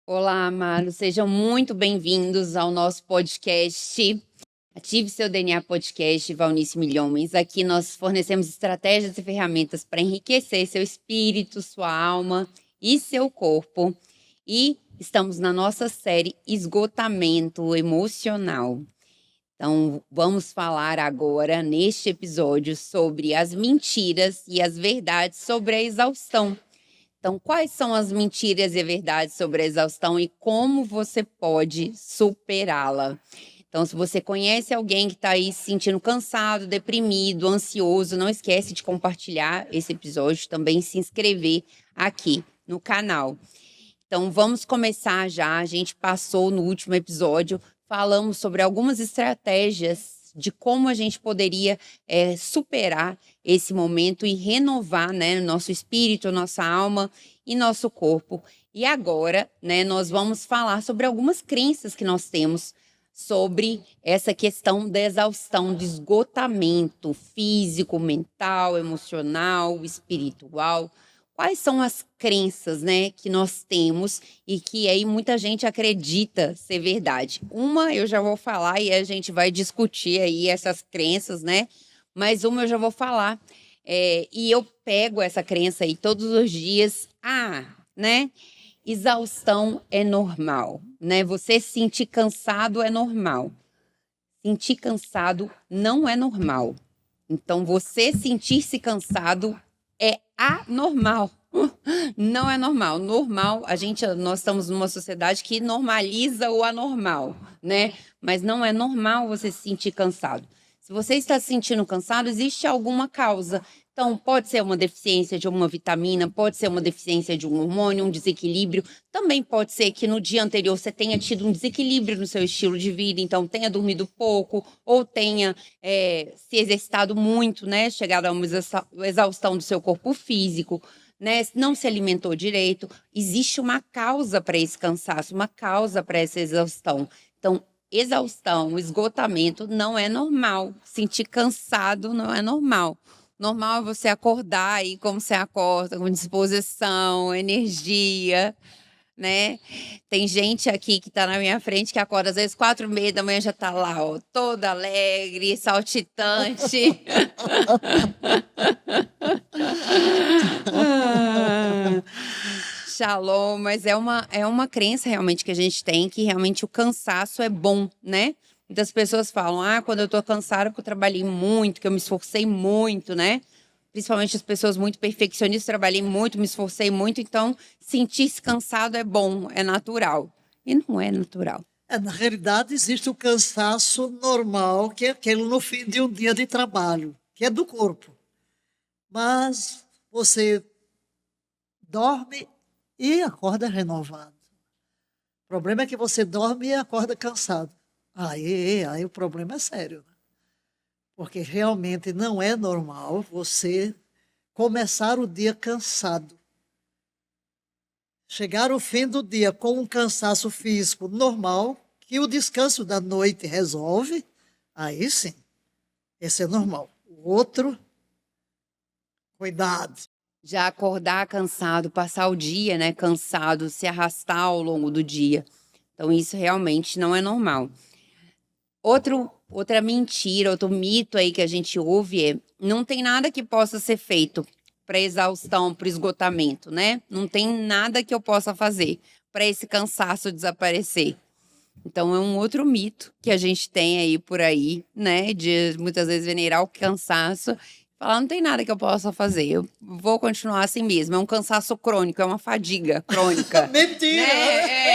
Olá, amados, sejam muito bem-vindos ao nosso podcast. Ative seu DNA Podcast, Valnice Milhomens. Aqui nós fornecemos estratégias e ferramentas para enriquecer seu espírito, sua alma e seu corpo. E estamos na nossa série Esgotamento Emocional. Então, vamos falar agora, neste episódio, sobre as mentiras e as verdades sobre a exaustão. Então, quais são as mentiras e verdades sobre a exaustão e como você pode superá-la? Então, se você conhece alguém que está aí se sentindo cansado, deprimido, ansioso, não esquece de compartilhar esse episódio, também se inscrever aqui no canal. Então, vamos começar já. A gente passou no último episódio, falamos sobre algumas estratégias de como a gente poderia superar esse momento e renovar, né, nosso espírito, nossa alma e nosso corpo. E agora, né, nós vamos falar sobre algumas crenças que nós temos sobre essa questão da exaustão, de esgotamento físico, mental, emocional, espiritual. Quais são as crenças, né, que nós temos e que aí muita gente acredita ser verdade? Uma eu já vou falar e a gente vai discutir aí essas crenças, né? Mas uma eu já vou falar. E eu pego essa crença aí todos os dias. Né? Exaustão é normal, né? Você se sentir cansado é normal. Sentir cansado não é normal. Então, você sentir-se cansado é anormal. Não é normal. Normal, nós estamos numa sociedade que normaliza o anormal, né? Mas não é normal você se sentir cansado. Se você está se sentindo cansado, existe alguma causa. Então, pode ser uma deficiência de uma vitamina, pode ser uma deficiência de um hormônio, um desequilíbrio. Também pode ser que no dia anterior você tenha tido um desequilíbrio no seu estilo de vida, então tenha dormido pouco ou tenha se exercitado muito, né? Chegado a uma exaustão do seu corpo físico, né? Não se alimentou direito. Existe uma causa para esse cansaço, uma causa para essa exaustão. Então, exaustão, esgotamento não é normal. Sentir cansado não é normal. Normal é você acordar aí como você acorda, com disposição, energia, né? Tem gente aqui que tá na minha frente que acorda às vezes 4h30 da manhã já tá lá, ó, toda alegre, saltitante. Shalom, mas é uma crença realmente que a gente tem, que realmente o cansaço é bom, né? Muitas pessoas falam, quando eu tô cansada porque eu trabalhei muito, que eu me esforcei muito, né? Principalmente as pessoas muito perfeccionistas, trabalhei muito, me esforcei muito, então sentir-se cansado é bom, é natural. E não é natural. Na realidade, existe o cansaço normal, que é aquele no fim de um dia de trabalho, que é do corpo. Mas você dorme e acorda renovado. O problema é que você dorme e acorda cansado. Aí o problema é sério, né? Porque realmente não é normal você começar o dia cansado. Chegar ao fim do dia com um cansaço físico normal, que o descanso da noite resolve, aí sim, esse é normal. O outro, cuidado. Já acordar cansado, passar o dia, né, cansado, se arrastar ao longo do dia. Então isso realmente não é normal. Outra mentira, outro mito aí que a gente ouve é: não tem nada que possa ser feito para exaustão, para esgotamento, né? Não tem nada que eu possa fazer para esse cansaço desaparecer. Então é um outro mito que a gente tem aí por aí, né? De muitas vezes venerar o cansaço, falar não tem nada que eu possa fazer, eu vou continuar assim mesmo. É um cansaço crônico, é uma fadiga crônica. Mentira! Né?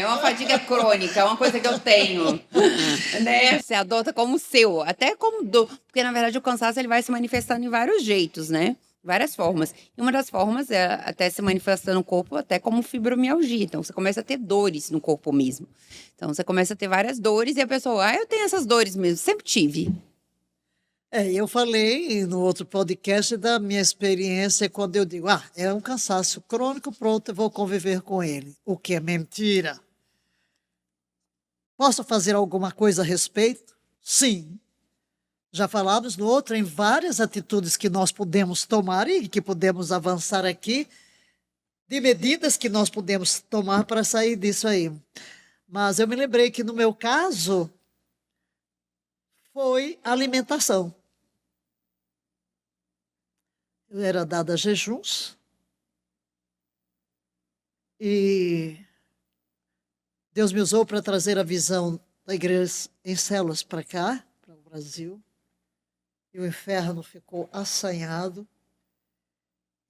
É uma fadiga crônica, é uma coisa que eu tenho. Né? Você adota como seu, até como porque na verdade o cansaço ele vai se manifestando em vários jeitos, né? Várias formas. E uma das formas é até se manifestar no corpo, até como fibromialgia. Então, você começa a ter dores no corpo mesmo. Então, você começa a ter várias dores e a pessoa, eu tenho essas dores mesmo, sempre tive. Eu falei no outro podcast da minha experiência quando eu digo, é um cansaço crônico, pronto, eu vou conviver com ele. O que é mentira. Posso fazer alguma coisa a respeito? Sim. Já falamos no outro em várias atitudes que nós podemos tomar e que podemos avançar aqui, de medidas que nós podemos tomar para sair disso aí. Mas eu me lembrei que, no meu caso, foi alimentação. Eu era dada a jejuns e Deus me usou para trazer a visão da igreja em células para cá, para o Brasil. E o inferno ficou assanhado.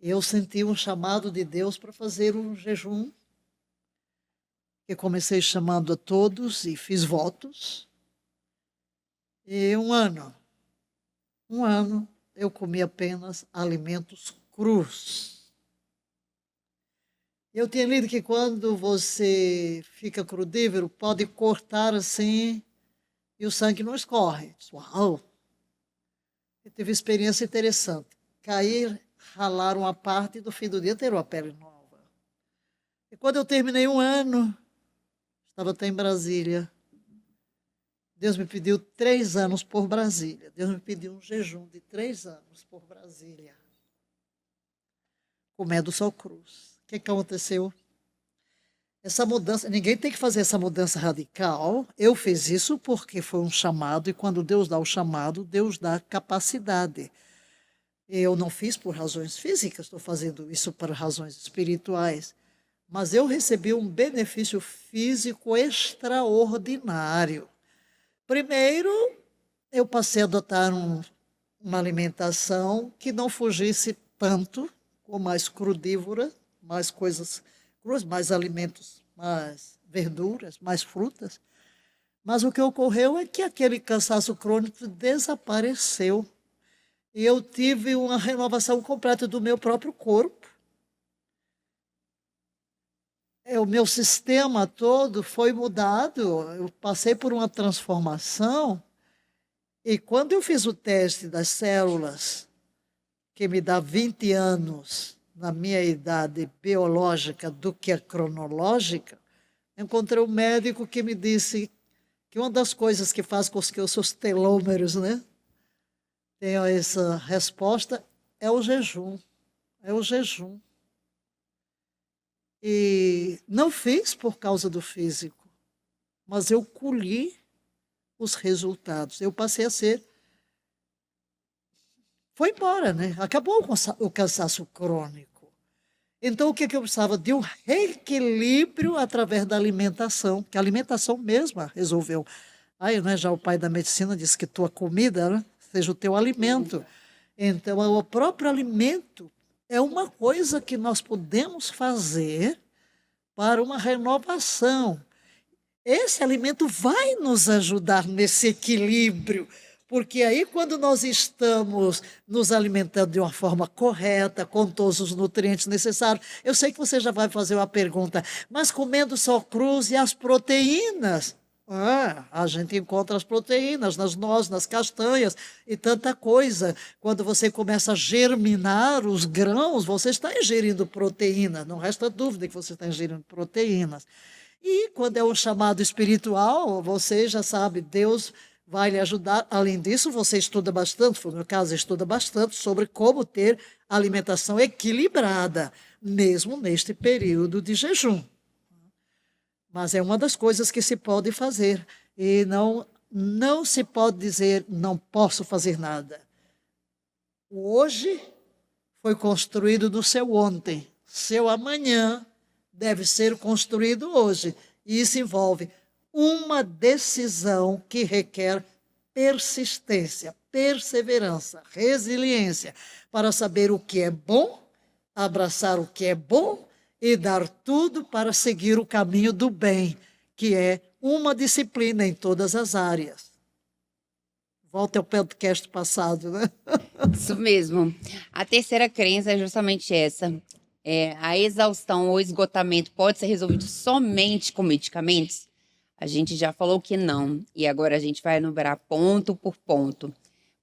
E eu senti um chamado de Deus para fazer um jejum. Eu comecei chamando a todos e fiz votos. E um ano, eu comi apenas alimentos crus. Eu tinha lido que quando você fica crudívoro, pode cortar assim e o sangue não escorre. Uau! Eu tive uma experiência interessante. Cair, ralar uma parte e no fim do dia ter uma pele nova. E quando eu terminei um ano, estava até em Brasília, Deus me pediu 3 anos por Brasília. Deus me pediu um jejum de 3 anos por Brasília. Comendo só cruz. O que aconteceu? Essa mudança, ninguém tem que fazer essa mudança radical. Eu fiz isso porque foi um chamado, e quando Deus dá o chamado, Deus dá capacidade. Eu não fiz por razões físicas, estou fazendo isso por razões espirituais. Mas eu recebi um benefício físico extraordinário. Primeiro, eu passei a adotar uma alimentação que não fugisse tanto, com mais crudívora, mais coisas cruas, mais alimentos, mais verduras, mais frutas. Mas o que ocorreu é que aquele cansaço crônico desapareceu. E eu tive uma renovação completa do meu próprio corpo. O meu sistema todo foi mudado. Eu passei por uma transformação. E quando eu fiz o teste das células, que me dá 20 anos na minha idade biológica do que a cronológica, encontrei um médico que me disse que uma das coisas que faz com que os seus telômeros, né, tenham essa resposta é o jejum. É o jejum. E não fiz por causa do físico, mas eu colhi os resultados. Eu passei a ser... Foi embora, né? Acabou o cansaço crônico. Então, o que eu precisava? De um reequilíbrio através da alimentação, que a alimentação mesma resolveu. Aí, né, já o pai da medicina disse que tua comida, né, seja o teu alimento. Então, o próprio alimento é uma coisa que nós podemos fazer para uma renovação. Esse alimento vai nos ajudar nesse equilíbrio, porque aí quando nós estamos nos alimentando de uma forma correta, com todos os nutrientes necessários, eu sei que você já vai fazer uma pergunta, mas comendo só crus e as proteínas? A gente encontra as proteínas nas nozes, nas castanhas e tanta coisa. Quando você começa a germinar os grãos, você está ingerindo proteína, não resta dúvida que você está ingerindo proteínas. E quando é um chamado espiritual, você já sabe, Deus vai lhe ajudar. Além disso, você estuda bastante, no meu caso, estuda bastante sobre como ter alimentação equilibrada, mesmo neste período de jejum. Mas é uma das coisas que se pode fazer. E não se pode dizer, não posso fazer nada. O hoje foi construído no seu ontem. Seu amanhã deve ser construído hoje. E isso envolve uma decisão que requer persistência, perseverança, resiliência, para saber o que é bom, abraçar o que é bom e dar tudo para seguir o caminho do bem, que é uma disciplina em todas as áreas. Volta ao podcast passado, né? Isso mesmo. A terceira crença é justamente essa. A exaustão ou esgotamento pode ser resolvido somente com medicamentos? A gente já falou que não. E agora a gente vai enumerar ponto por ponto.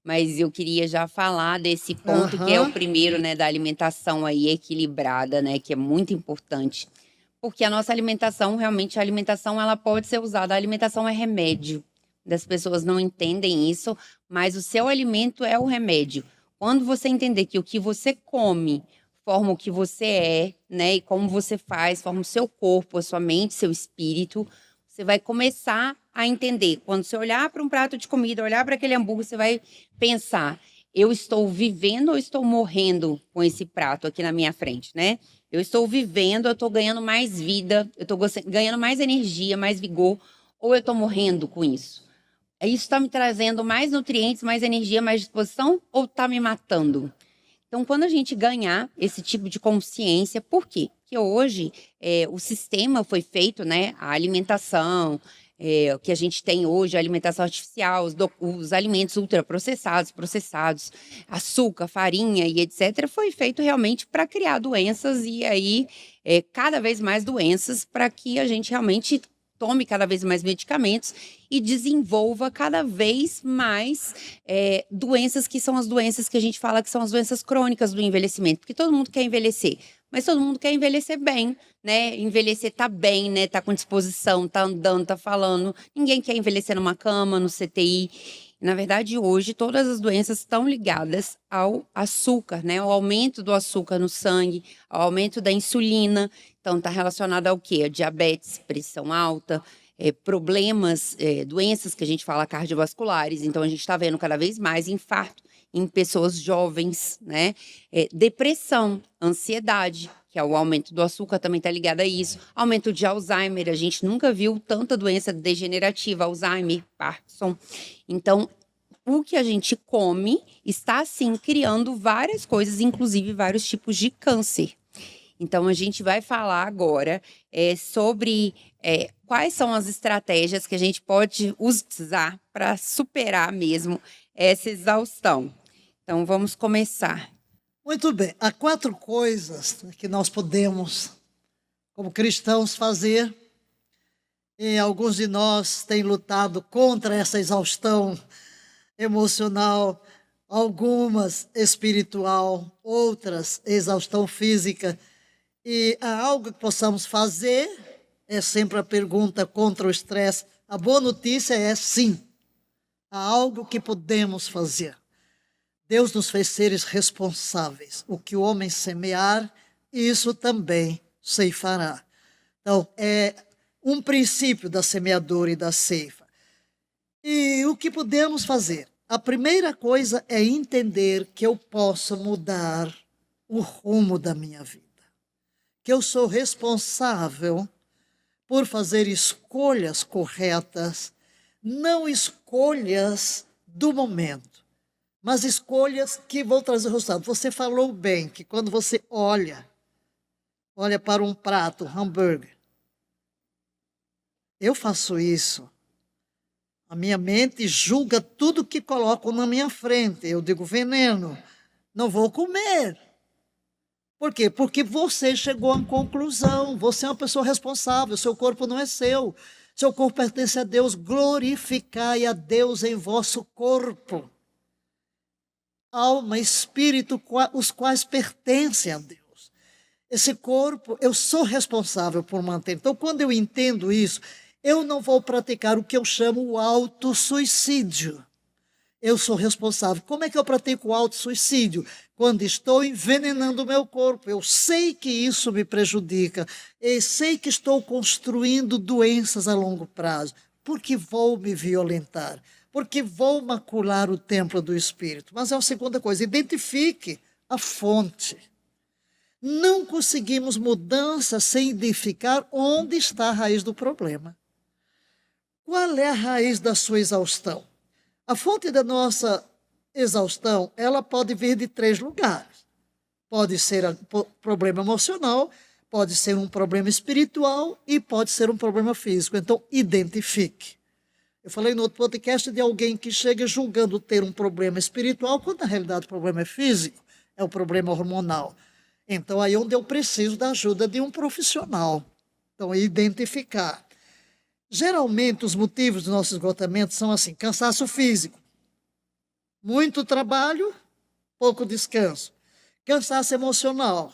Mas eu queria já falar desse ponto que é o primeiro, né, da alimentação aí equilibrada, né, que é muito importante. Porque a nossa alimentação, realmente a alimentação, ela pode ser usada. A alimentação é remédio. As pessoas não entendem isso, mas o seu alimento é o remédio. Quando você entender que o que você come forma o que você é, né? E como você faz, forma o seu corpo, a sua mente, seu espírito. Você vai começar a entender. Quando você olhar para um prato de comida, olhar para aquele hambúrguer, você vai pensar: eu estou vivendo ou estou morrendo com esse prato aqui na minha frente, né? Eu estou vivendo, eu estou ganhando mais vida, eu estou ganhando mais energia, mais vigor, ou eu estou morrendo com isso? Isso está me trazendo mais nutrientes, mais energia, mais disposição, ou está me matando? Então, quando a gente ganhar esse tipo de consciência, por quê? Porque hoje o sistema foi feito, né? A alimentação, o que a gente tem hoje, a alimentação artificial, os alimentos ultraprocessados, processados, açúcar, farinha e etc., foi feito realmente para criar doenças e aí cada vez mais doenças para que a gente realmente tome cada vez mais medicamentos e desenvolva cada vez mais doenças que são as doenças que a gente fala que são as doenças crônicas do envelhecimento, porque todo mundo quer envelhecer, mas todo mundo quer envelhecer bem, né? Envelhecer tá bem, né? Tá com disposição, tá andando, tá falando. Ninguém quer envelhecer numa cama, no CTI. Na verdade, hoje, todas as doenças estão ligadas ao açúcar, né? Ao aumento do açúcar no sangue, ao aumento da insulina. Então, está relacionado ao quê? A diabetes, pressão alta, problemas, doenças que a gente fala cardiovasculares. Então, a gente está vendo cada vez mais infarto em pessoas jovens, né? Depressão, ansiedade, que é o aumento do açúcar, também está ligado a isso. Aumento de Alzheimer, a gente nunca viu tanta doença degenerativa, Alzheimer, Parkinson. Então, o que a gente come está, sim, criando várias coisas, inclusive vários tipos de câncer. Então, a gente vai falar agora sobre quais são as estratégias que a gente pode usar para superar mesmo essa exaustão. Então, vamos começar. Muito bem. Há 4 coisas que nós podemos, como cristãos, fazer. E alguns de nós têm lutado contra essa exaustão emocional, algumas espiritual, outras exaustão física. E há algo que possamos fazer, é sempre a pergunta contra o estresse. A boa notícia é sim, há algo que podemos fazer. Deus nos fez seres responsáveis. O que o homem semear, isso também ceifará. Então, é um princípio da semeadura e da ceifa. E o que podemos fazer? A primeira coisa é entender que eu posso mudar o rumo da minha vida. Que eu sou responsável por fazer escolhas corretas, não escolhas do momento, mas escolhas que vão trazer resultado. Você falou bem que quando você olha para um prato, hambúrguer, eu faço isso. A minha mente julga tudo que coloco na minha frente. Eu digo veneno, não vou comer. Por quê? Porque você chegou à conclusão, você é uma pessoa responsável, seu corpo não é seu. Seu corpo pertence a Deus, glorificai a Deus em vosso corpo. Alma, espírito, os quais pertencem a Deus. Esse corpo, eu sou responsável por manter. Então, quando eu entendo isso, eu não vou praticar o que eu chamo o autossuicídio. Eu sou responsável. Como é que eu pratico o autossuicídio? Quando estou envenenando o meu corpo. Eu sei que isso me prejudica. Eu sei que estou construindo doenças a longo prazo. Porque vou me violentar. Porque vou macular o templo do Espírito. Mas é a segunda coisa. Identifique a fonte. Não conseguimos mudança sem identificar onde está a raiz do problema. Qual é a raiz da sua exaustão? A fonte da nossa exaustão, ela pode vir de 3 lugares. Pode ser um problema emocional, pode ser um problema espiritual e pode ser um problema físico. Então, identifique. Eu falei no outro podcast de alguém que chega julgando ter um problema espiritual, quando na realidade o problema é físico, é o problema hormonal. Então, aí é onde eu preciso da ajuda de um profissional. Então, identificar. Geralmente, os motivos do nosso esgotamento são assim: cansaço físico, muito trabalho, pouco descanso. Cansaço emocional,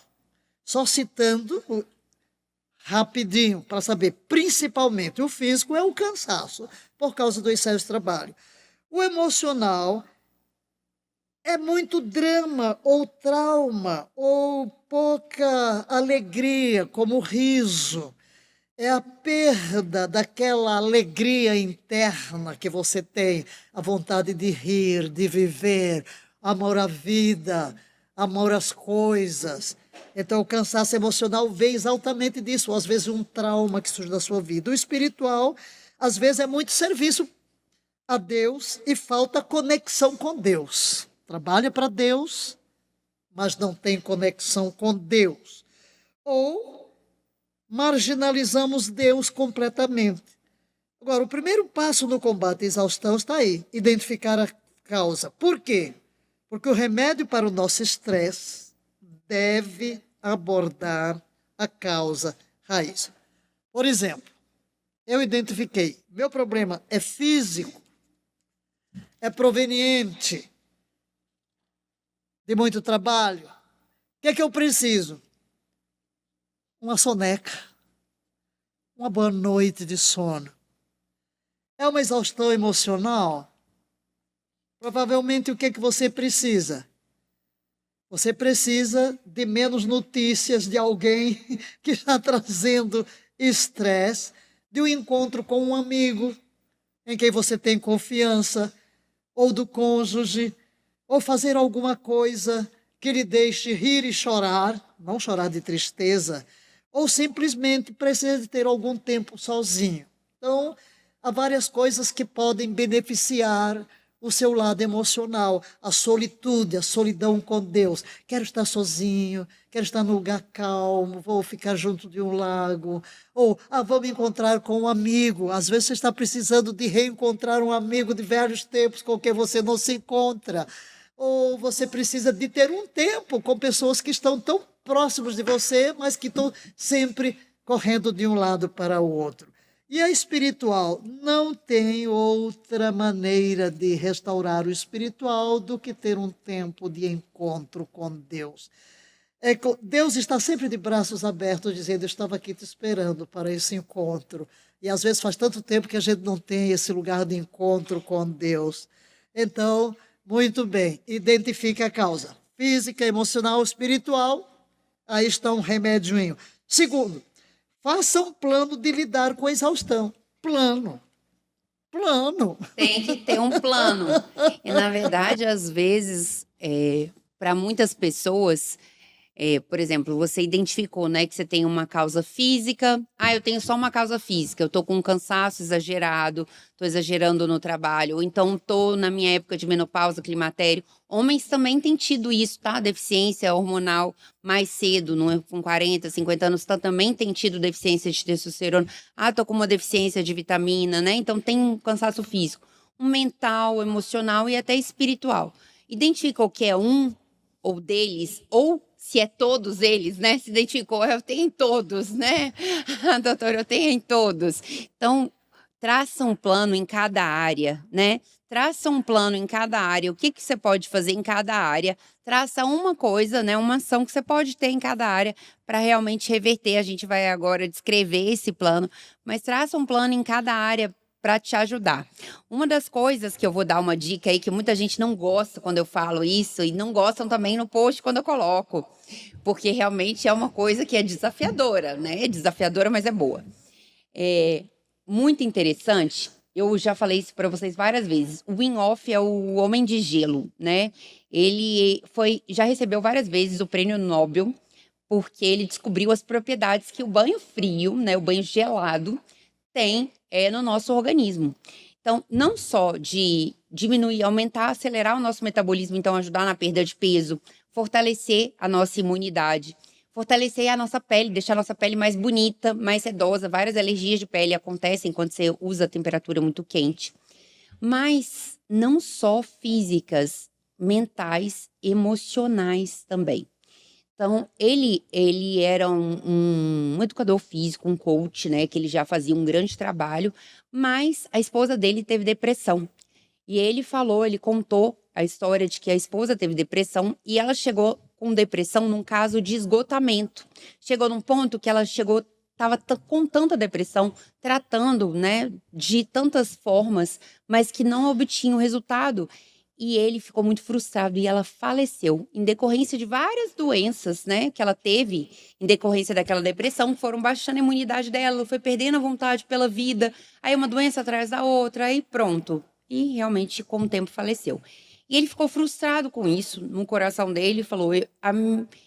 só citando rapidinho para saber, principalmente o físico é o cansaço, por causa do excesso de trabalho. O emocional é muito drama, ou trauma, ou pouca alegria, como o riso. É a perda daquela alegria interna que você tem, a vontade de rir, de viver, amor à vida, amor às coisas. Então, o cansaço emocional vem exatamente disso, ou às vezes um trauma que surge da sua vida. O espiritual, às vezes, é muito serviço a Deus e falta conexão com Deus. Trabalha para Deus, mas não tem conexão com Deus. Ou marginalizamos Deus completamente. Agora, o primeiro passo no combate à exaustão está aí, identificar a causa. Por quê? Porque o remédio para o nosso estresse deve abordar a causa raiz. Por exemplo, eu identifiquei, meu problema é físico, é proveniente de muito trabalho. O que é que eu preciso? Uma soneca, uma boa noite de sono. É uma exaustão emocional? Provavelmente o que é que você precisa? Você precisa de menos notícias de alguém que está trazendo estresse, de um encontro com um amigo em quem você tem confiança, ou do cônjuge, ou fazer alguma coisa que lhe deixe rir e chorar, não chorar de tristeza, ou simplesmente precisa de ter algum tempo sozinho. Então, há várias coisas que podem beneficiar o seu lado emocional, a solitude, a solidão com Deus. Quero estar sozinho, quero estar num lugar calmo, vou ficar junto de um lago. Ou, vou me encontrar com um amigo. Às vezes você está precisando de reencontrar um amigo de velhos tempos com quem você não se encontra. Ou você precisa de ter um tempo com pessoas que estão tão próximos de você, mas que estão sempre correndo de um lado para o outro. E a espiritual não tem outra maneira de restaurar o espiritual do que ter um tempo de encontro com Deus. Deus está sempre de braços abertos, dizendo: eu estava aqui te esperando para esse encontro. E às vezes faz tanto tempo que a gente não tem esse lugar de encontro com Deus. Então, muito bem, identifique a causa. Física, emocional, espiritual. Aí está um remédioinho. Segundo, faça um plano de lidar com a exaustão. Plano. Tem que ter um plano. E, na verdade, às vezes, para muitas pessoas, por exemplo, você identificou, né, que você tem uma causa física. Eu tenho só uma causa física. Eu tô com um cansaço exagerado, tô exagerando no trabalho. Ou então tô na minha época de menopausa, climatério. Homens também têm tido isso, tá? Deficiência hormonal mais cedo, com 40, 50 anos, também tem tido deficiência de testosterona. Tô com uma deficiência de vitamina, né? Então tem um cansaço físico. Um mental, emocional e até espiritual. Identifica o que é um ou deles, ou se é todos eles, né? Se identificou, eu tenho em todos, né? Doutor, eu tenho em todos. Então, traça um plano em cada área, né? Traça um plano em cada área. O que você pode fazer em cada área? Traça uma coisa, né? Uma ação que você pode ter em cada área para realmente reverter. A gente vai agora descrever esse plano, mas traça um plano em cada área para te ajudar. Uma das coisas que eu vou dar uma dica aí, que muita gente não gosta quando eu falo isso, e não gostam também no post quando eu coloco, porque realmente é uma coisa que é desafiadora, né? É desafiadora, mas é boa. É muito interessante. Eu já falei isso para vocês várias vezes. O Wim Hof é o homem de gelo, né? Ele já recebeu várias vezes o prêmio Nobel, porque ele descobriu as propriedades que o banho frio, né, o banho gelado, tem no nosso organismo. Então, não só de diminuir, aumentar, acelerar o nosso metabolismo, então ajudar na perda de peso, fortalecer a nossa imunidade, fortalecer a nossa pele, deixar a nossa pele mais bonita, mais sedosa. Várias alergias de pele acontecem quando você usa a temperatura muito quente. Mas não só físicas, mentais, emocionais também. Então, ele era um educador físico, um coach, né, que ele já fazia um grande trabalho, mas a esposa dele teve depressão. E ele contou a história de que a esposa teve depressão e ela chegou com depressão num caso de esgotamento. Chegou num ponto que ela estava com tanta depressão, tratando, né, de tantas formas, mas que não obtinha o resultado. E ele ficou muito frustrado e ela faleceu em decorrência de várias doenças, né, que ela teve em decorrência daquela depressão, foram baixando a imunidade dela, ela foi perdendo a vontade pela vida, aí uma doença atrás da outra, aí pronto. E realmente, com o tempo, faleceu. E ele ficou frustrado com isso, no coração dele, falou,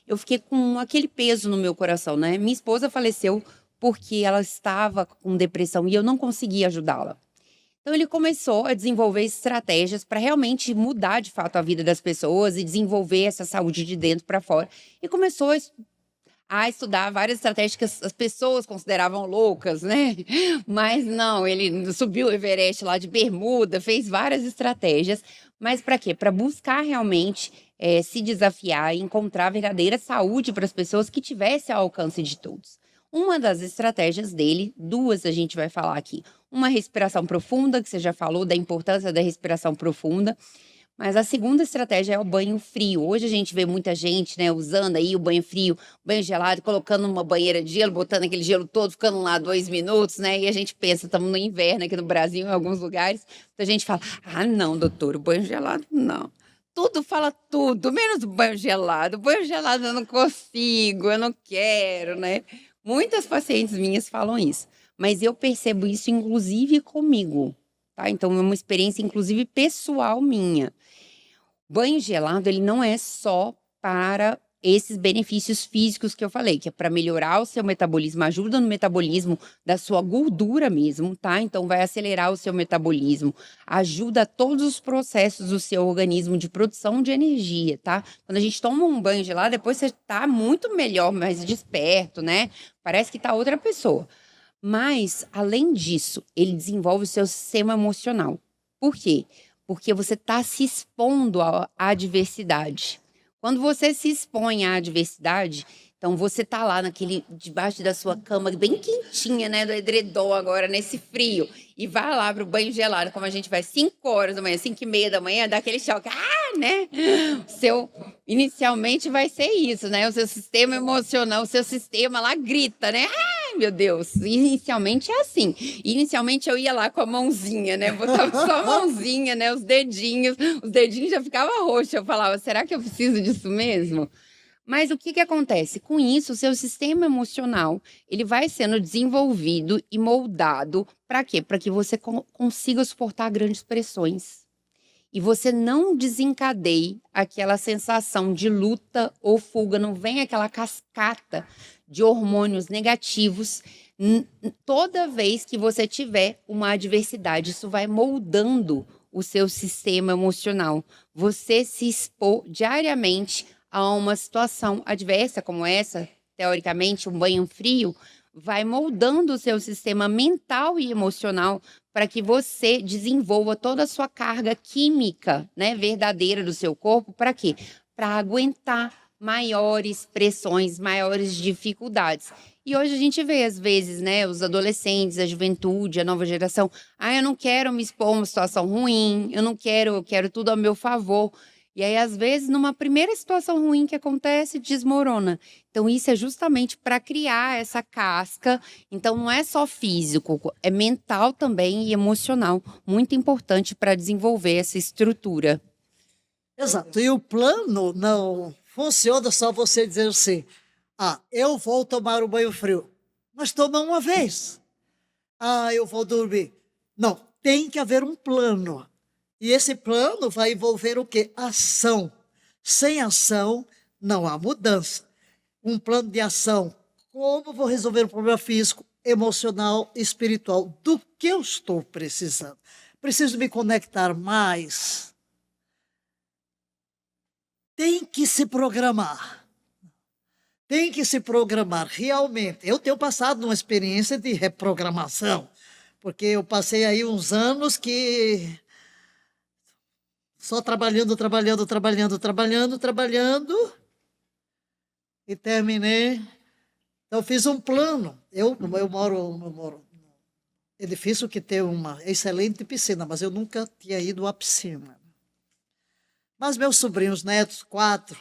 eu fiquei com aquele peso no meu coração, né? Minha esposa faleceu porque ela estava com depressão e eu não conseguia ajudá-la. Então ele começou a desenvolver estratégias para realmente mudar de fato a vida das pessoas e desenvolver essa saúde de dentro para fora. E começou a estudar várias estratégias que as pessoas consideravam loucas, né? Mas não, ele subiu o Everest lá de bermuda, fez várias estratégias. Mas para quê? Para buscar realmente se desafiar e encontrar verdadeira saúde para as pessoas que tivessem ao alcance de todos. Uma das estratégias dele, duas a gente vai falar aqui. Uma respiração profunda, que você já falou da importância da respiração profunda. Mas a segunda estratégia é o banho frio. Hoje a gente vê muita gente, né, usando aí o banho frio, banho gelado, colocando numa banheira de gelo, botando aquele gelo todo, ficando lá 2 minutos, né? E a gente pensa, estamos no inverno aqui no Brasil, em alguns lugares. Então a gente fala, ah, não, doutor, o banho gelado não. Tudo fala tudo, menos o banho gelado. O banho gelado eu não consigo, eu não quero, né? Muitas pacientes minhas falam isso. Mas eu percebo isso, inclusive, comigo, tá? Então é uma experiência, inclusive, pessoal minha. Banho gelado, ele não é só para esses benefícios físicos que eu falei, que é para melhorar o seu metabolismo, ajuda no metabolismo da sua gordura mesmo, tá? Então vai acelerar o seu metabolismo, ajuda todos os processos do seu organismo de produção de energia, tá? Quando a gente toma um banho gelado, depois você tá muito melhor, mais desperto, né? Parece que tá outra pessoa. Mas, além disso, ele desenvolve o seu sistema emocional. Por quê? Porque você está se expondo à adversidade. Quando você se expõe à adversidade, então você tá lá debaixo da sua cama, bem quentinha, né, do edredom agora, nesse frio, e vai lá pro banho gelado, como a gente vai 5 horas da manhã, 5:30 da manhã, dá aquele choque, né? Inicialmente vai ser isso, né? O seu sistema emocional, o seu sistema lá grita, né? Meu Deus, inicialmente é assim. Inicialmente eu ia lá com a mãozinha, né? Botava só a mãozinha, né? Os dedinhos já ficavam roxos. Eu falava, será que eu preciso disso mesmo? Mas o que acontece? Com isso, o seu sistema emocional, ele vai sendo desenvolvido e moldado para quê? Para que você consiga suportar grandes pressões. E você não desencadeie aquela sensação de luta ou fuga, não vem aquela cascata de hormônios negativos toda vez que você tiver uma adversidade. Isso vai moldando o seu sistema emocional. Você se expor diariamente a uma situação adversa como essa, teoricamente, um banho frio, vai moldando o seu sistema mental e emocional para que você desenvolva toda a sua carga química, né, verdadeira do seu corpo. Para quê? Para aguentar maiores pressões, maiores dificuldades. E hoje a gente vê, às vezes, né, os adolescentes, a juventude, a nova geração, eu não quero me expor a uma situação ruim, eu quero tudo a meu favor. E aí, às vezes, numa primeira situação ruim que acontece, desmorona. Então, isso é justamente para criar essa casca. Então, não é só físico, é mental também e emocional. Muito importante para desenvolver essa estrutura. Exato. E o plano não funciona só você dizer assim, eu vou tomar um banho frio. Mas toma uma vez. Eu vou dormir. Não, tem que haver um plano. E esse plano vai envolver o quê? Ação. Sem ação, não há mudança. Um plano de ação. Como vou resolver o problema físico, emocional, espiritual? Do que eu estou precisando? Preciso me conectar mais. Tem que se programar. Tem que se programar realmente. Eu tenho passado numa experiência de reprogramação, porque eu passei aí uns anos que só trabalhando, e terminei. Então, fiz um plano. Eu moro num edifício que tem uma excelente piscina, mas eu nunca tinha ido à piscina. Mas meus sobrinhos, netos, 4,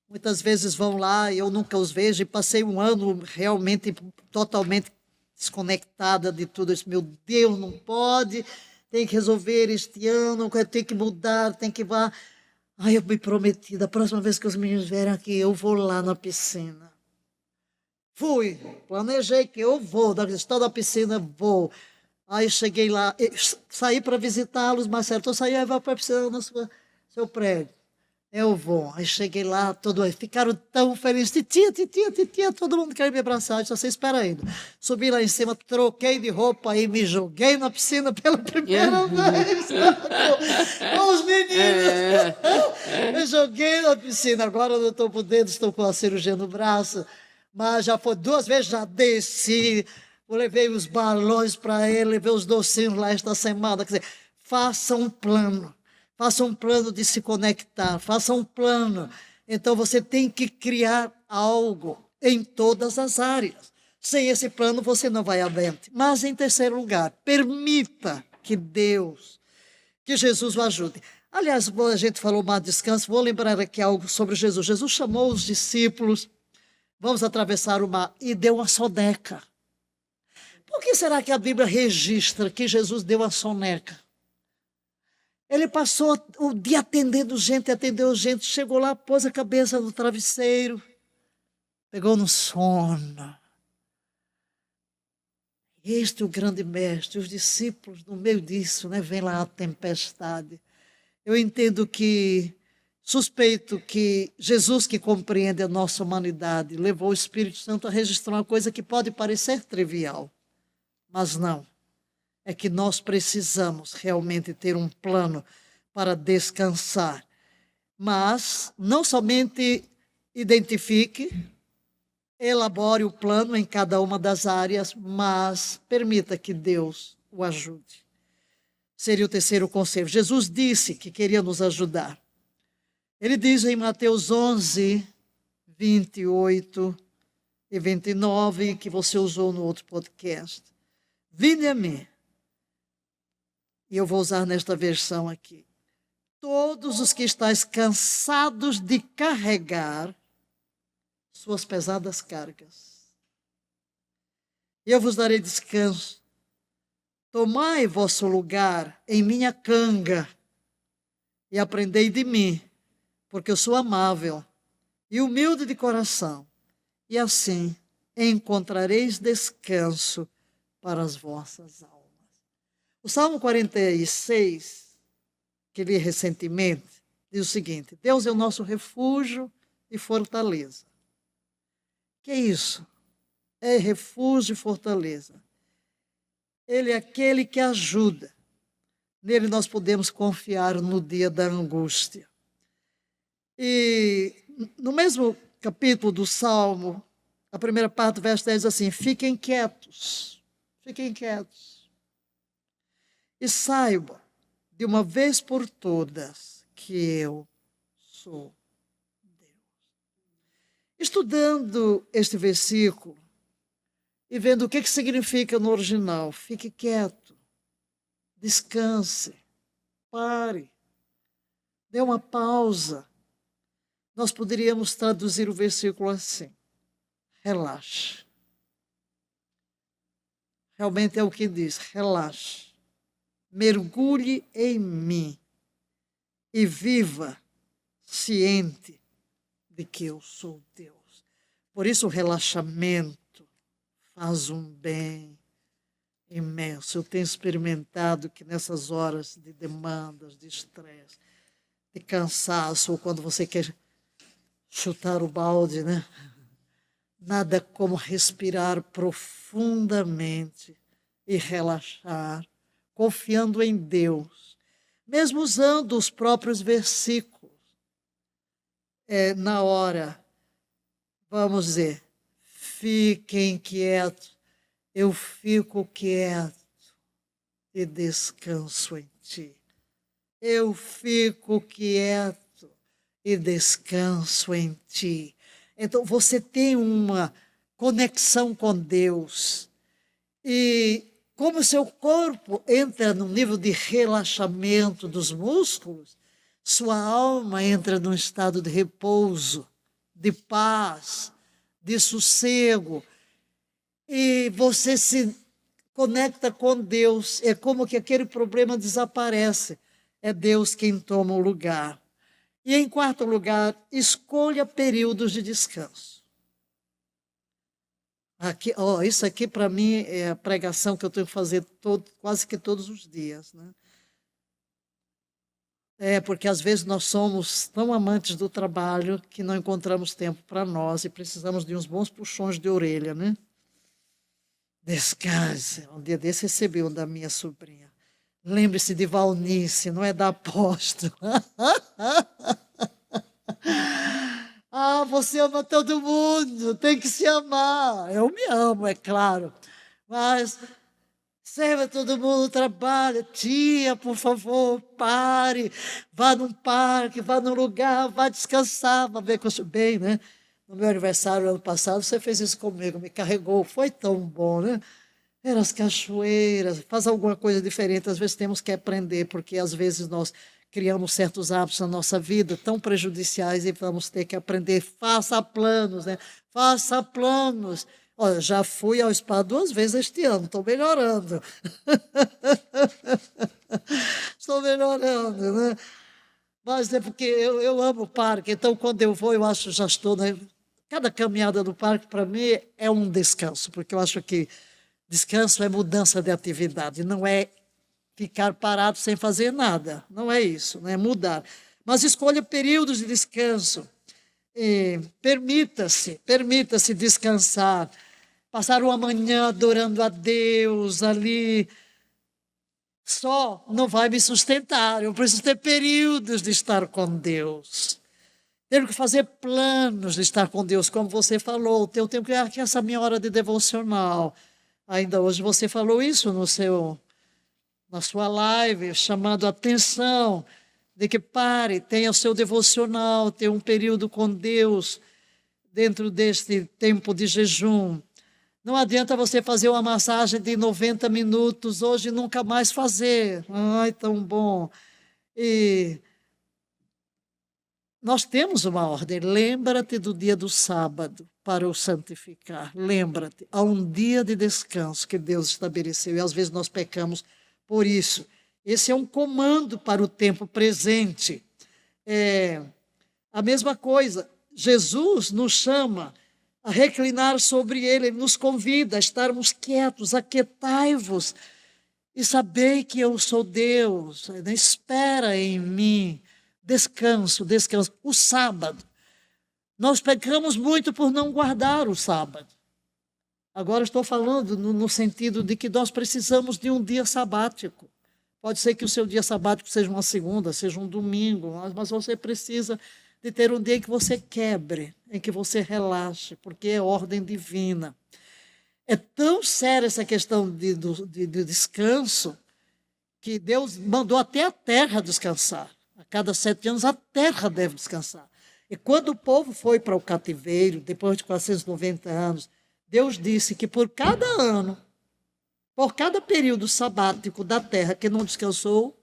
muitas vezes vão lá e eu nunca os vejo. E passei um ano realmente totalmente desconectada de tudo isso. Meu Deus, não pode. tem que resolver este ano, tem que mudar, tem que... Ai, eu me prometi, da próxima vez que os meninos vierem aqui, eu vou lá na piscina. Fui, planejei que eu vou, estou na piscina, vou. Aí cheguei lá, saí para visitá-los, Marcelo, estou saindo, vai para a piscina no seu prédio. Eu vou. Aí cheguei lá, ficaram tão felizes. Titia, todo mundo queria me abraçar. Eu disse, você espera ainda. Subi lá em cima, troquei de roupa e me joguei na piscina pela primeira vez. Com os meninos. Me joguei na piscina. Agora eu não estou podendo, estou com a cirurgia no braço. Mas já foi 2 vezes, já desci. Eu levei os balões para ele, levei os docinhos lá esta semana. Quer dizer, faça um plano. Faça um plano de se conectar, faça um plano. Então, você tem que criar algo em todas as áreas. Sem esse plano, você não vai adiante. Mas, em terceiro lugar, permita que Deus, que Jesus o ajude. Aliás, a gente falou mais descanso, vou lembrar aqui algo sobre Jesus. Jesus chamou os discípulos, vamos atravessar o mar, e deu uma soneca. Por que será que a Bíblia registra que Jesus deu uma soneca? Ele passou o dia atendeu gente, chegou lá, pôs a cabeça no travesseiro, pegou no sono. Este é o grande mestre, os discípulos, no meio disso, vem lá a tempestade. Eu entendo suspeito que Jesus, que compreende a nossa humanidade, levou o Espírito Santo a registrar uma coisa que pode parecer trivial, mas não. É que nós precisamos realmente ter um plano para descansar. Mas não somente identifique, elabore o plano em cada uma das áreas, mas permita que Deus o ajude. Seria o terceiro conselho. Jesus disse que queria nos ajudar. Ele diz em Mateus 11, 28 e 29, que você usou no outro podcast. Vinde a mim. E eu vou usar nesta versão aqui. Todos os que estáis cansados de carregar suas pesadas cargas. E eu vos darei descanso. Tomai vosso lugar em minha canga e aprendei de mim, porque eu sou amável e humilde de coração. E assim encontrareis descanso para as vossas almas. O Salmo 46, que li recentemente, diz o seguinte: Deus é o nosso refúgio e fortaleza. Que é isso? É refúgio e fortaleza. Ele é aquele que ajuda. Nele nós podemos confiar no dia da angústia. E no mesmo capítulo do Salmo, a primeira parte do verso 10 diz assim: fiquem quietos. E saiba, de uma vez por todas, que eu sou Deus. Estudando este versículo e vendo o que significa no original, fique quieto, descanse, pare, dê uma pausa. Nós poderíamos traduzir o versículo assim: relaxe. Realmente é o que diz, relaxe. Mergulhe em mim e viva ciente de que eu sou Deus. Por isso o relaxamento faz um bem imenso. Eu tenho experimentado que nessas horas de demandas, de estresse, de cansaço, ou quando você quer chutar o balde, nada como respirar profundamente e relaxar, confiando em Deus, mesmo usando os próprios versículos. Na hora, vamos dizer, fiquem quietos, eu fico quieto e descanso em ti. Eu fico quieto e descanso em ti. Então, você tem uma conexão com Deus. E como o seu corpo entra no nível de relaxamento dos músculos, sua alma entra num estado de repouso, de paz, de sossego. E você se conecta com Deus, é como que aquele problema desaparece. É Deus quem toma o lugar. E em quarto lugar, escolha períodos de descanso. Aqui, isso aqui para mim é a pregação que eu tenho que fazer quase que todos os dias, né? Porque às vezes nós somos tão amantes do trabalho que não encontramos tempo para nós e precisamos de uns bons puxões de orelha, né? Descanse. Um dia desse recebi um da minha sobrinha. Lembre-se de Valnice, não é da apóstola. Você ama todo mundo, tem que se amar. Eu me amo, é claro. Mas serva todo mundo, trabalha. Tia, por favor, pare. Vá num parque, vá num lugar, vá descansar. Vá ver que eu estou bem, né? No meu aniversário, ano passado, você fez isso comigo, me carregou. Foi tão bom, né? Eram as cachoeiras, faz alguma coisa diferente. Às vezes temos que aprender, porque às vezes nós criamos certos hábitos na nossa vida tão prejudiciais e vamos ter que aprender. Faça planos, né? Faça planos. Olha, já fui ao spa 2 vezes este ano, estou melhorando. Estou melhorando, né? Mas é porque eu amo o parque, então quando eu vou, eu acho já estou, né? Cada caminhada do parque, para mim, é um descanso, porque eu acho que descanso é mudança de atividade, não é ficar parado sem fazer nada. Não é isso, não é mudar. Mas escolha períodos de descanso. Permita-se descansar. Passar uma manhã adorando a Deus ali. Só não vai me sustentar. Eu preciso ter períodos de estar com Deus. Tenho que fazer planos de estar com Deus, como você falou. Eu tenho que essa minha hora de devocional. Ainda hoje você falou isso na sua live, chamando a atenção de que pare, tenha o seu devocional, tenha um período com Deus dentro deste tempo de jejum. Não adianta você fazer uma massagem de 90 minutos hoje e nunca mais fazer. Ai, tão bom. E nós temos uma ordem. Lembra-te do dia do sábado para o santificar. Lembra-te. Há um dia de descanso que Deus estabeleceu e às vezes nós pecamos por isso. Esse é um comando para o tempo presente. A mesma coisa. Jesus nos chama a reclinar sobre Ele. Ele nos convida a estarmos quietos, aquietai-vos e sabei que eu sou Deus. Espera em mim. Descanso. O sábado. Nós pecamos muito por não guardar o sábado. Agora estou falando no sentido de que nós precisamos de um dia sabático. Pode ser que o seu dia sabático seja uma segunda, seja um domingo, mas você precisa de ter um dia em que você quebre, em que você relaxe, porque é ordem divina. É tão séria essa questão de descanso que Deus mandou até a terra descansar. A cada 7 anos a terra deve descansar. E quando o povo foi para o cativeiro, depois de 490 anos, Deus disse que por cada ano, por cada período sabático da terra que não descansou,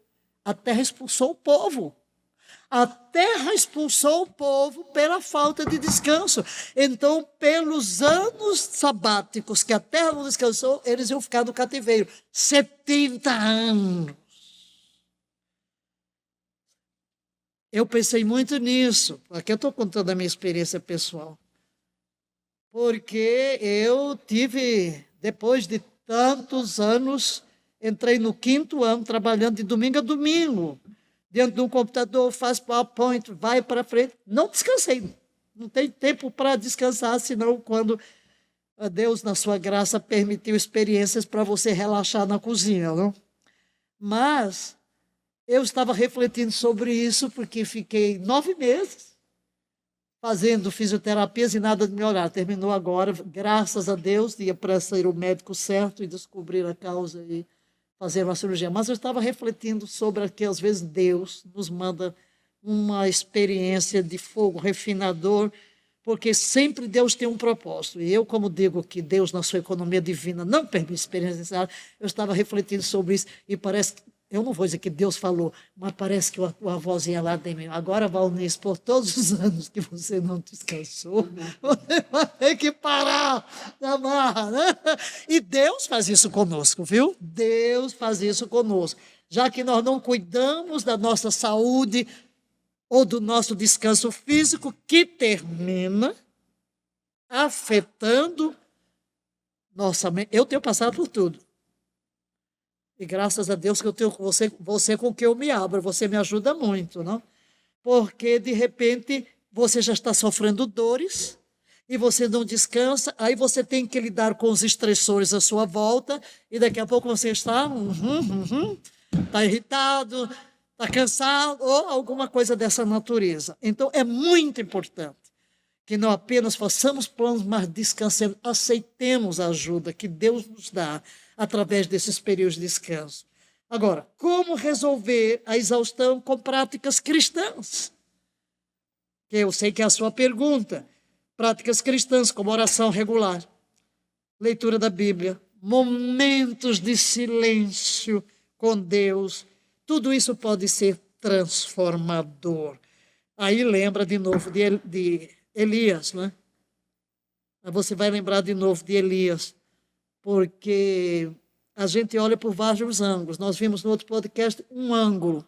a terra expulsou o povo. A terra expulsou o povo pela falta de descanso. Então, pelos anos sabáticos que a terra não descansou, eles iam ficar no cativeiro. 70 anos. Eu pensei muito nisso. Aqui eu estou contando a minha experiência pessoal. Porque eu tive, depois de tantos anos, entrei no 5º ano, trabalhando de domingo a domingo. Dentro de um computador, faz PowerPoint, vai para frente. Não descansei. Não tem tempo para descansar, senão quando Deus, na sua graça, permitiu experiências para você relaxar na cozinha, não? Mas eu estava refletindo sobre isso, porque fiquei 9 meses fazendo fisioterapias e nada de melhorar. Terminou agora, graças a Deus, ia para ser o médico certo e descobrir a causa e fazer uma cirurgia. Mas eu estava refletindo sobre que, às vezes, Deus nos manda uma experiência de fogo refinador, porque sempre Deus tem um propósito. E eu, como digo que Deus, na sua economia divina, não permite experiências, eu estava refletindo sobre isso e parece que eu não vou dizer que Deus falou, mas parece que a vozinha lá de mim, agora, Valnice, por todos os anos que você não descansou, você vai ter que parar da marra, né? E Deus faz isso conosco, viu? Deus faz isso conosco. Já que nós não cuidamos da nossa saúde ou do nosso descanso físico, que termina afetando nossa mente. Eu tenho passado por tudo. E graças a Deus que eu tenho você com quem eu me abro, você me ajuda muito, não? Porque, de repente, você já está sofrendo dores e você não descansa, aí você tem que lidar com os estressores à sua volta e daqui a pouco você está está irritado, está cansado ou alguma coisa dessa natureza. Então, é muito importante que não apenas façamos planos, mas descansemos, aceitemos a ajuda que Deus nos dá através desses períodos de descanso. Agora, como resolver a exaustão com práticas cristãs? Que eu sei que é a sua pergunta. Práticas cristãs como oração regular, leitura da Bíblia, momentos de silêncio com Deus, tudo isso pode ser transformador. Aí lembra de novo de Elias, né? Você vai lembrar de novo de Elias, porque a gente olha por vários ângulos. Nós vimos no outro podcast um ângulo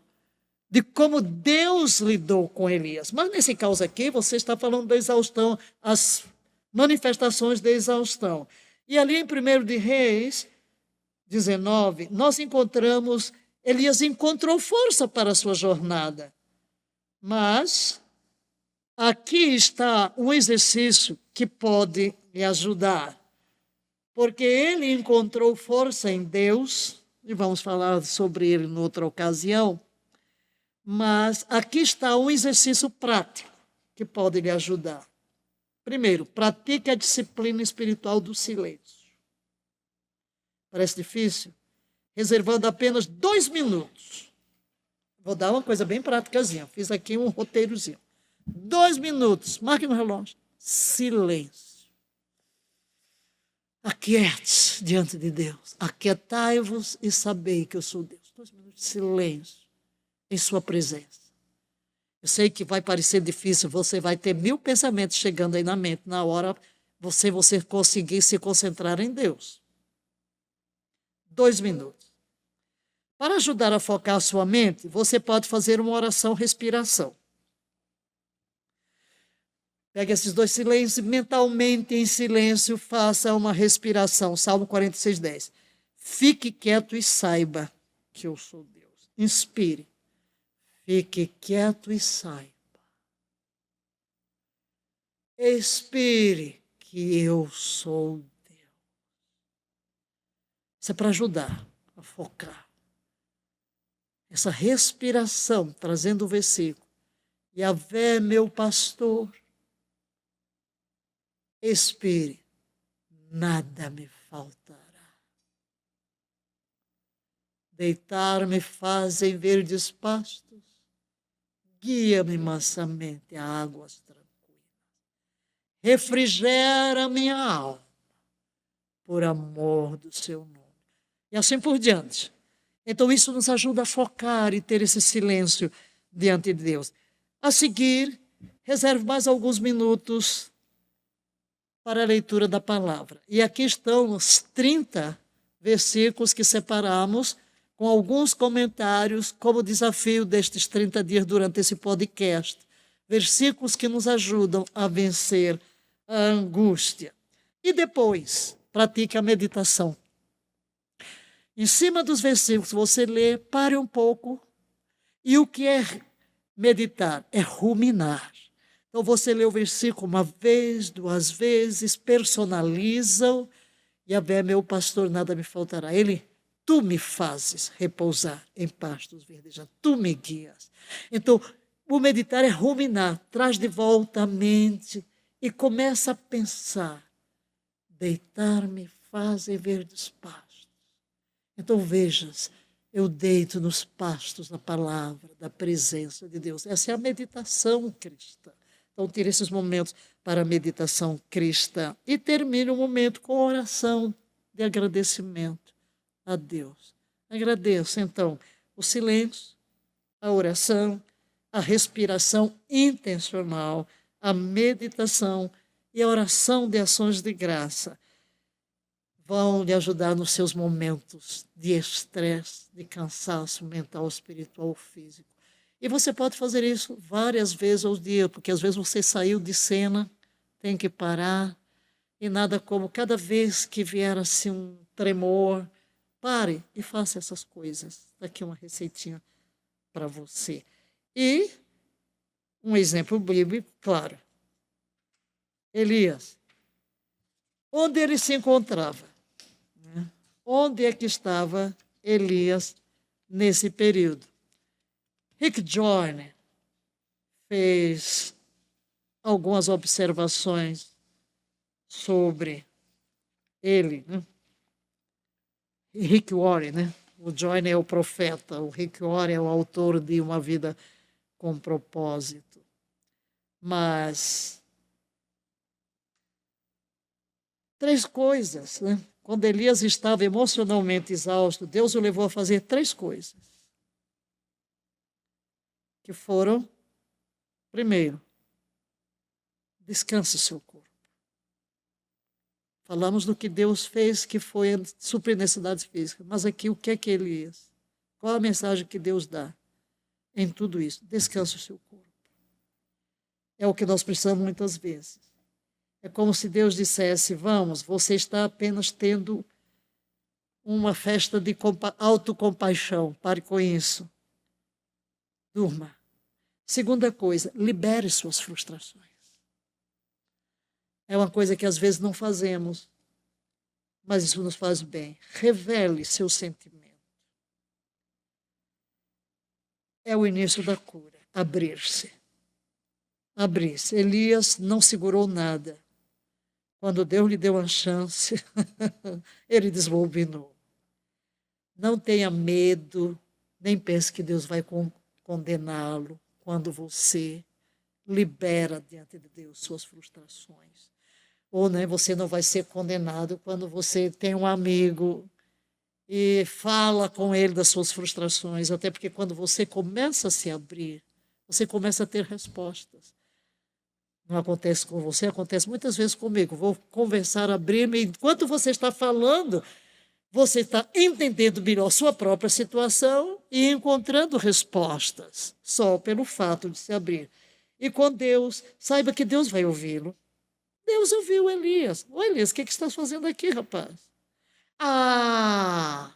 de como Deus lidou com Elias. Mas nesse caso aqui, você está falando da exaustão, as manifestações da exaustão. E ali em 1 de Reis 19, nós encontramos, Elias encontrou força para a sua jornada. Mas aqui está um exercício que pode lhe ajudar. Porque ele encontrou força em Deus, e vamos falar sobre ele em outra ocasião, mas aqui está um exercício prático que pode lhe ajudar. Primeiro, pratique a disciplina espiritual do silêncio. Parece difícil? Reservando apenas 2 minutos. Vou dar uma coisa bem práticazinha. Fiz aqui um roteirozinho. 2 minutos. Marque no relógio. Silêncio. Aquiete-se diante de Deus. Aquietai-vos e sabei que eu sou Deus. 2 minutos de silêncio em sua presença. Eu sei que vai parecer difícil, você vai ter 1000 pensamentos chegando aí na mente. Na hora, você conseguir se concentrar em Deus. 2 minutos. Para ajudar a focar a sua mente, você pode fazer uma oração respiração. Pega esses 2 silêncios e mentalmente em silêncio faça uma respiração. Salmo 46:10. Fique quieto e saiba que eu sou Deus. Inspire. Fique quieto e saiba. Expire que eu sou Deus. Isso é para ajudar a focar. Essa respiração, trazendo o versículo. Yahvé, meu pastor. Expire, nada me faltará. Deitar-me faz em verdes pastos, guia-me mansamente a águas tranquilas. Refrigera minha alma, por amor do seu nome. E assim por diante. Então isso nos ajuda a focar e ter esse silêncio diante de Deus. A seguir, reserve mais alguns minutos para a leitura da palavra. E aqui estão os 30 versículos que separamos com alguns comentários como desafio destes 30 dias durante esse podcast. Versículos que nos ajudam a vencer a angústia. E depois, pratique a meditação. Em cima dos versículos, você lê, pare um pouco. E o que é meditar? É ruminar. Então você lê o versículo uma vez, 2 vezes, personaliza. Yahvé, meu pastor, nada me faltará. Tu me fazes repousar em pastos verdejantes. Tu me guias. Então, o meditar é ruminar. Traz de volta a mente e começa a pensar. Deitar-me faz em verdes pastos. Então vejas, eu deito nos pastos da palavra, da presença de Deus. Essa é a meditação cristã. Então tire esses momentos para a meditação cristã. E termine o momento com oração de agradecimento a Deus. Agradeça, então, o silêncio, a oração, a respiração intencional, a meditação e a oração de ações de graça vão lhe ajudar nos seus momentos de estresse, de cansaço mental, espiritual ou físico. E você pode fazer isso várias vezes ao dia, porque às vezes você saiu de cena, tem que parar, e nada como cada vez que vier assim um tremor, pare e faça essas coisas. Aqui uma receitinha para você. E um exemplo bíblico, claro. Elias, onde ele se encontrava? Onde é que estava Elias nesse período? Rick Joyner fez algumas observações sobre ele, né? Rick Warren, né? O Joyner é o profeta, o Rick Warren é o autor de Uma Vida com Propósito. Mas três coisas, né? Quando Elias estava emocionalmente exausto, Deus o levou a fazer três coisas. Que foram, primeiro, descanse seu corpo. Falamos do que Deus fez, que foi suprir necessidades físicas. Mas aqui, o que é que Elias? Qual a mensagem que Deus dá em tudo isso? Descanse o seu corpo. É o que nós precisamos muitas vezes. É como se Deus dissesse, vamos, você está apenas tendo uma festa de autocompaixão. Pare com isso. Durma. Segunda coisa, libere suas frustrações. É uma coisa que às vezes não fazemos, mas isso nos faz bem. Revele seu sentimento. É o início da cura, abrir-se. Abrir-se. Elias não segurou nada. Quando Deus lhe deu uma chance, ele desbobinou. Não tenha medo, nem pense que Deus vai condená-lo quando você libera diante de Deus suas frustrações. Ou né, você não vai ser condenado quando você tem um amigo e fala com ele das suas frustrações, até porque quando você começa a se abrir, você começa a ter respostas. Não acontece com você, acontece muitas vezes comigo. Vou conversar, abrir-me, enquanto você está falando, você está entendendo melhor sua própria situação e encontrando respostas, só pelo fato de se abrir. E com Deus, saiba que Deus vai ouvi-lo. Deus ouviu Elias. Ô Elias, o que estás fazendo aqui, rapaz? Ah,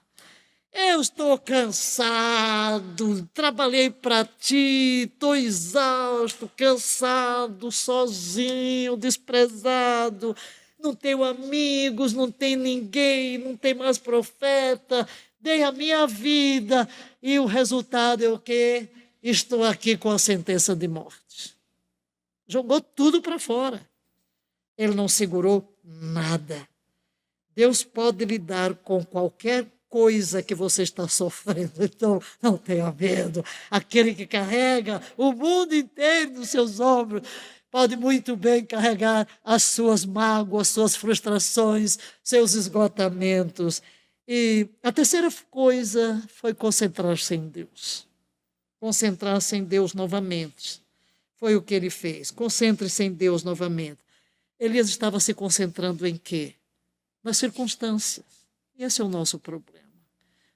eu estou cansado, trabalhei para ti, estou exausto, cansado, sozinho, desprezado, não tenho amigos, não tenho ninguém, não tenho mais profeta, dei a minha vida e o resultado é o quê? Estou aqui com a sentença de morte. Jogou tudo para fora. Ele não segurou nada. Deus pode lidar com qualquer coisa que você está sofrendo. Então, não tenha medo. Aquele que carrega o mundo inteiro nos seus ombros pode muito bem carregar as suas mágoas, suas frustrações, seus esgotamentos. E a terceira coisa foi concentrar-se em Deus. Concentrar-se em Deus novamente. Foi o que ele fez. Concentre-se em Deus novamente. Elias estava se concentrando em quê? Nas circunstâncias. E esse é o nosso problema.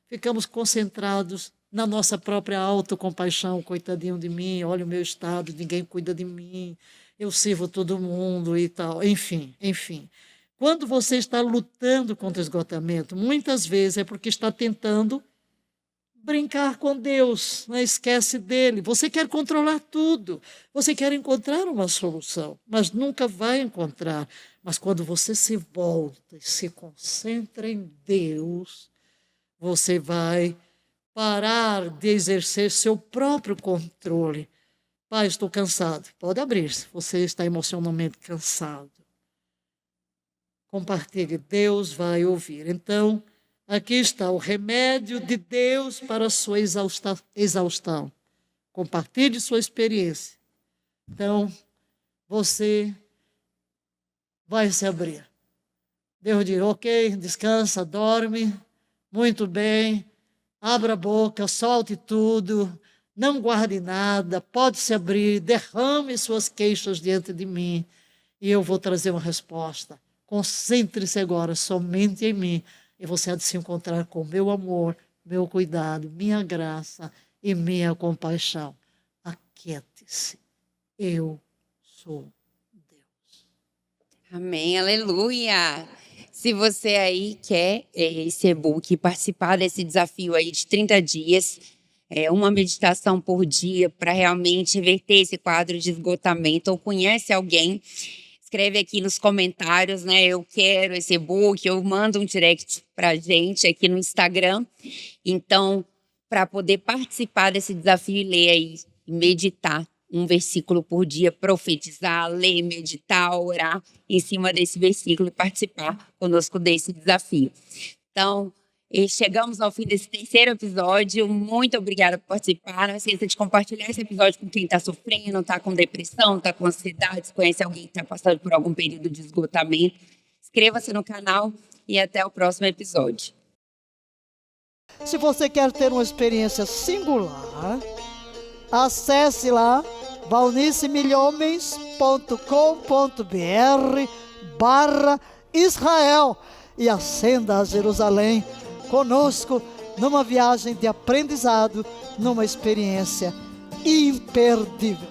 Ficamos concentrados na nossa própria autocompaixão. Coitadinho de mim, olha o meu estado, ninguém cuida de mim, eu sirvo todo mundo e tal. Enfim. Quando você está lutando contra o esgotamento, muitas vezes é porque está tentando brincar com Deus, não esquece dele. Você quer controlar tudo, você quer encontrar uma solução, mas nunca vai encontrar. Mas quando você se volta e se concentra em Deus, você vai parar de exercer seu próprio controle. Pai, estou cansado. Pode abrir-se, você está emocionalmente cansado. Compartilhe, Deus vai ouvir. Então, aqui está o remédio de Deus para a sua exaustão. Compartilhe sua experiência. Então, você vai se abrir. Deus diz, ok, descansa, dorme, muito bem. Abra a boca, solte tudo, não guarde nada, pode se abrir, derrame suas queixas diante de mim e eu vou trazer uma resposta. Concentre-se agora somente em mim e você há de se encontrar com meu amor, meu cuidado, minha graça e minha compaixão. Aquiete-se, eu sou Deus. Amém, aleluia! Se você aí quer esse e-book, participar desse desafio aí de 30 dias, uma meditação por dia para realmente reverter esse quadro de esgotamento, ou conhece alguém, escreve aqui nos comentários, né? Eu quero esse e-book, eu mando um direct para a gente aqui no Instagram. Então, para poder participar desse desafio e ler aí, meditar um versículo por dia, profetizar, ler, meditar, orar em cima desse versículo e participar conosco desse desafio. Então, chegamos ao fim desse terceiro episódio. Muito obrigada por participar. Não esqueça de compartilhar esse episódio com quem está sofrendo, está com depressão, está com ansiedade, conhece alguém que está passando por algum período de esgotamento. Inscreva-se no canal e até o próximo episódio. Se você quer ter uma experiência singular, acesse lá valnicemilhomes.com.br/Israel e ascenda a Jerusalém conosco numa viagem de aprendizado, numa experiência imperdível.